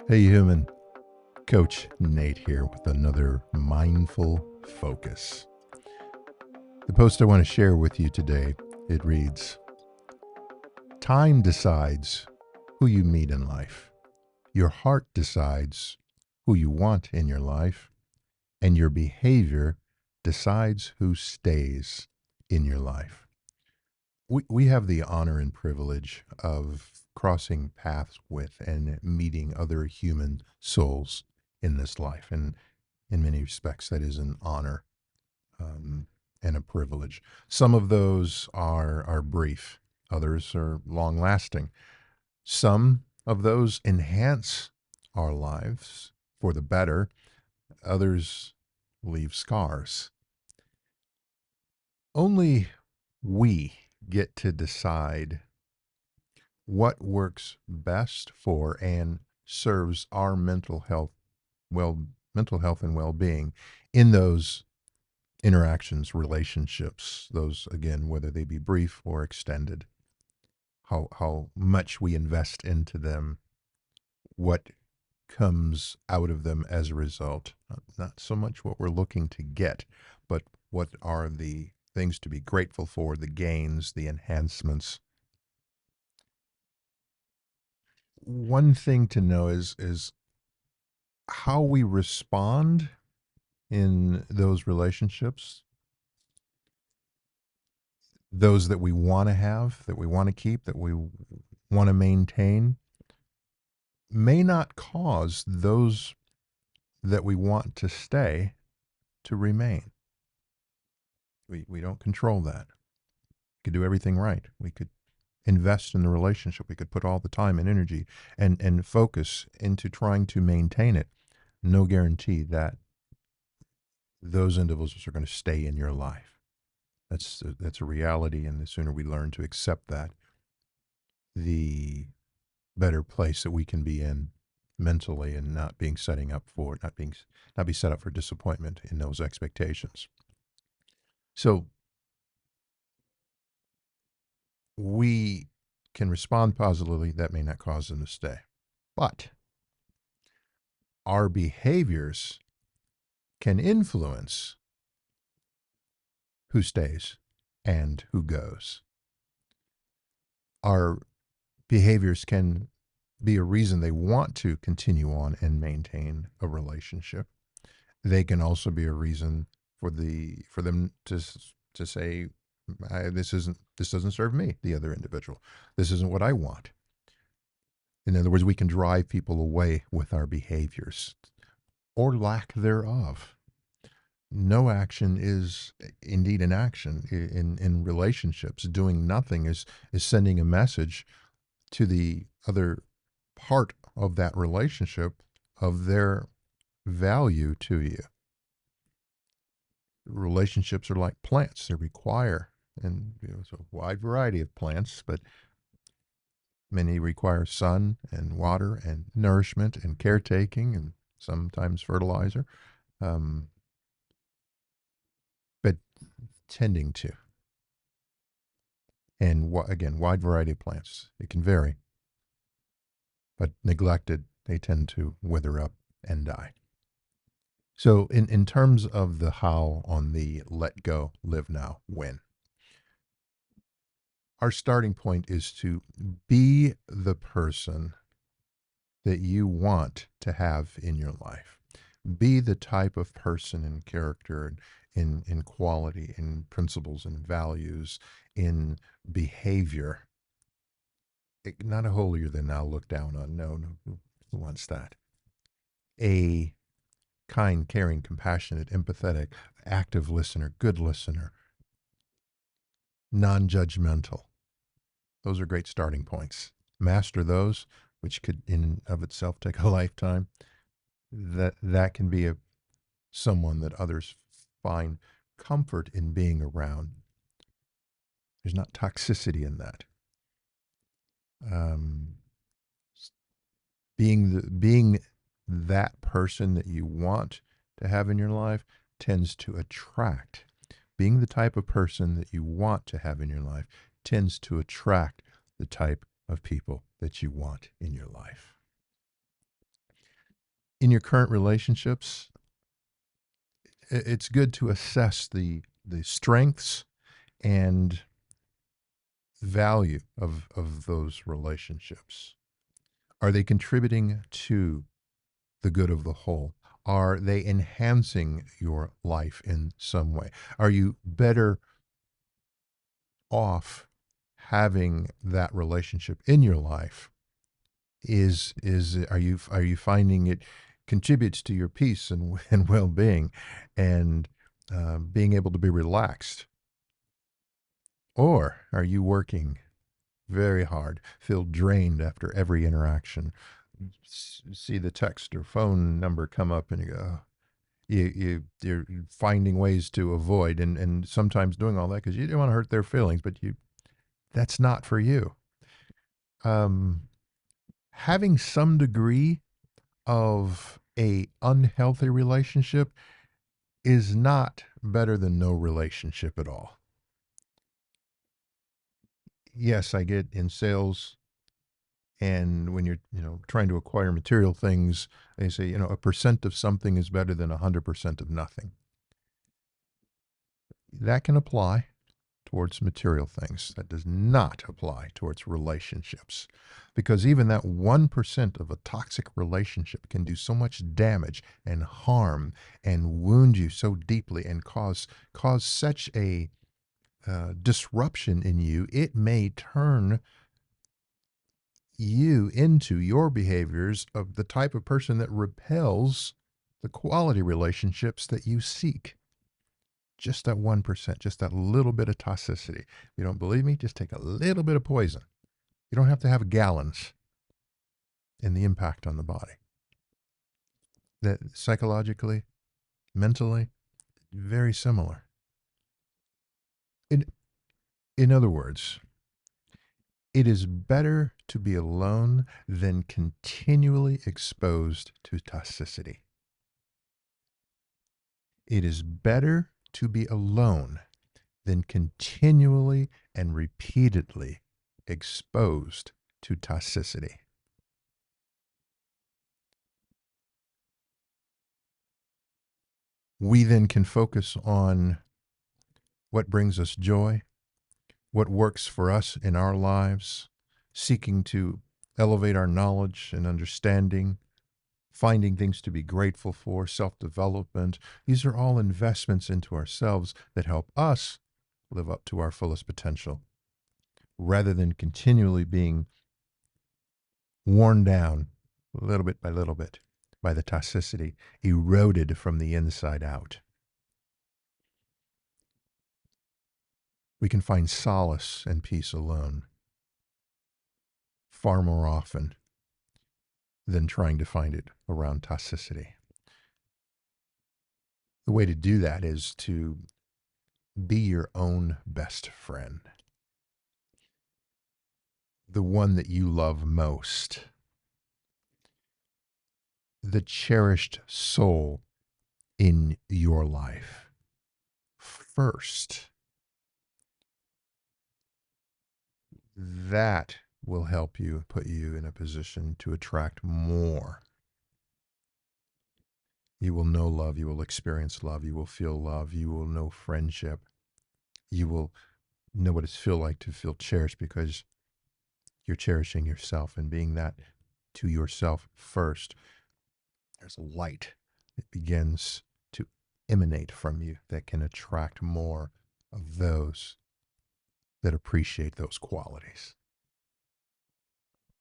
Hey, human. Coach Nate here with another Mindful Focus. The post I want to share with you today, it reads, Time decides who you meet in life. Your heart decides who you want in your life, and your behavior decides who stays in your life. We have the honor and privilege of crossing paths with and meeting other human souls in this life. And in many respects, that is an honor um, and a privilege. Some of those are brief, others are long lasting. Some of those enhance our lives for the better, others leave scars. Only we get to decide what works best for and serves our mental health and well-being in those interactions, relationships, those again, whether they be brief or extended, how much we invest into them, what comes out of them as a result. Not so much what we're looking to get, but what are the things to be grateful for, the gains, the enhancements. One thing to know is how we respond in those relationships, those that we want to have, that we want to keep, that we want to maintain, may not cause those that we want to stay to remain. We don't control that. We could do everything right. We could invest in the relationship. We could put all the time and energy and focus into trying to maintain it. No guarantee that those individuals are going to stay in your life. That's a reality, and the sooner we learn to accept that, the better place that we can be in mentally, and not being setting up for not be set up for disappointment in those expectations. So we can respond positively. That may not cause them to stay, but our behaviors can influence who stays and who goes. Our behaviors can be a reason they want to continue on and maintain a relationship. They can also be a reason for them to say, this doesn't serve me, the other individual. This isn't what I want. In other words, we can drive people away with our behaviors or lack thereof. No action is indeed an action in relationships. Doing nothing is sending a message to the other part of that relationship of their value to you. Relationships are like plants. They require, and it's a wide variety of plants, but many require sun and water and nourishment and caretaking and sometimes fertilizer, um, but tending to. And again, wide variety of plants. It can vary, but neglected, they tend to wither up and die. So, in terms of the how on the let go, live now, win, our starting point is to be the person that you want to have in your life. Be the type of person and character and in quality, in principles and values, in behavior. Not a holier than thou, look down on. No, no, who wants that? A kind, caring, compassionate, empathetic, active listener, good listener, non-judgmental. Those are great starting points. Master those, which could in and of itself take a lifetime. That can be someone that others find comfort in being around. There's not toxicity in that. Um, being that person that you want to have in your life tends to attract. Being the type of person that you want to have in your life tends to attract the type of people that you want in your life. In your current relationships, it's good to assess the strengths and value of those relationships. Are they contributing to the good of the whole? Are they enhancing your life in some way? Are you better off having that relationship in your life? Are you finding it contributes to your peace and and well-being, and being able to be relaxed? Or are you working very hard, feel drained after every interaction, see the text or phone number come up and you go, "Oh," you're finding ways to avoid, and sometimes doing all that because you don't want to hurt their feelings, but that's not for you. Um, Having some degree of a unhealthy relationship is not better than no relationship at all. Yes, I get in sales, and when you're, trying to acquire material things, they say, a percent of something is better than 100% of nothing. That can apply towards material things. That does not apply towards relationships. Because even that 1% of a toxic relationship can do so much damage and harm and wound you so deeply and cause such a disruption in you, it may turn you into your behaviors of the type of person that repels the quality relationships that you seek. Just that 1%, just that little bit of toxicity. If you don't believe me, just take a little bit of poison. You don't have to have gallons in the impact on the body. That psychologically, mentally, very similar. In, in other words, it is better to be alone than continually exposed to toxicity. It is better to be alone than continually and repeatedly exposed to toxicity. We then can focus on what brings us joy, what works for us in our lives, seeking to elevate our knowledge and understanding, finding things to be grateful for, self-development. These are all investments into ourselves that help us live up to our fullest potential, rather than continually being worn down little bit by the toxicity, eroded from the inside out. We can find solace and peace alone far more often than trying to find it around toxicity. The way to do that is to be your own best friend, the one that you love most, the cherished soul in your life first. That will help you, put you in a position to attract more. You will know love, you will experience love, you will feel love, you will know friendship, you will know what it feels like to feel cherished because you're cherishing yourself and being that to yourself first. There's a light that begins to emanate from you that can attract more of those that appreciate those qualities.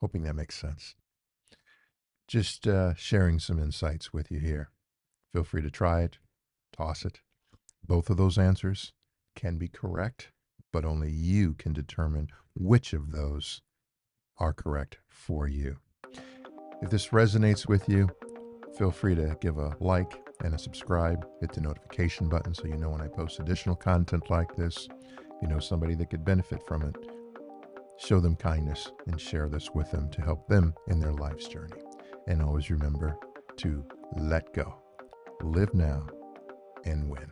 Hoping that makes sense. Just sharing some insights with you here. Feel free to try it, toss it. Both of those answers can be correct, but only you can determine which of those are correct for you. If this resonates with you, feel free to give a like and a subscribe. Hit the notification button so you know when I post additional content like this. If you know somebody that could benefit from it, show them kindness and share this with them to help them in their life's journey. And always remember to let go, live now, and win.